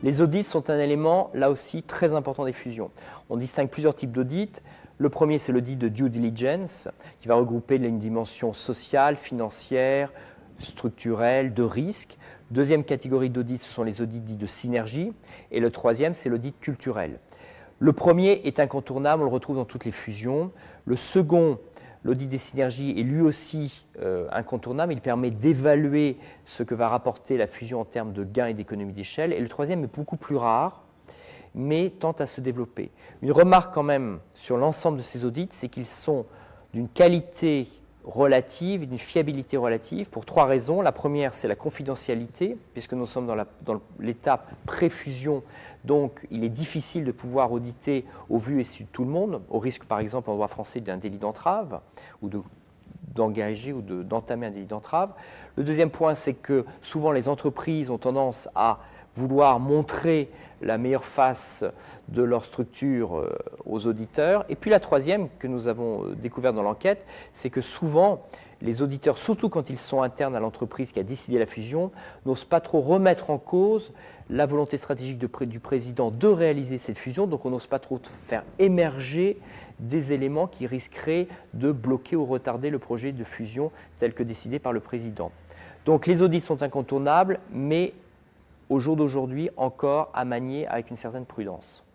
Les audits sont un élément, là aussi, très important des fusions. On distingue plusieurs types d'audits. Le premier, c'est l'audit de due diligence, qui va regrouper une dimension sociale, financière, structurelle, de risque. Deuxième catégorie d'audit, ce sont les audits dits de synergie. Et le troisième, c'est l'audit culturel. Le premier est incontournable, on le retrouve dans toutes les fusions. Le second, l'audit des synergies, est lui aussi incontournable. Il permet d'évaluer ce que va rapporter la fusion en termes de gains et d'économies d'échelle. Et le troisième est beaucoup plus rare, mais tente à se développer. Une remarque quand même sur l'ensemble de ces audits, c'est qu'ils sont d'une qualité relative, d'une fiabilité relative, pour trois raisons. La première, c'est la confidentialité, puisque nous sommes dans l'étape pré-fusion, donc il est difficile de pouvoir auditer au vu et su de tout le monde, au risque par exemple en droit français d'un délit d'entrave, ou d'engager ou d'entamer un délit d'entrave. Le deuxième point, c'est que souvent les entreprises ont tendance à vouloir montrer la meilleure face de leur structure aux auditeurs. Et puis la troisième, que nous avons découvert dans l'enquête, c'est que souvent, les auditeurs, surtout quand ils sont internes à l'entreprise qui a décidé la fusion, n'osent pas trop remettre en cause la volonté stratégique du président de réaliser cette fusion. Donc on n'ose pas trop faire émerger des éléments qui risqueraient de bloquer ou retarder le projet de fusion tel que décidé par le président. Donc les audits sont incontournables, mais au jour d'aujourd'hui, encore à manier avec une certaine prudence.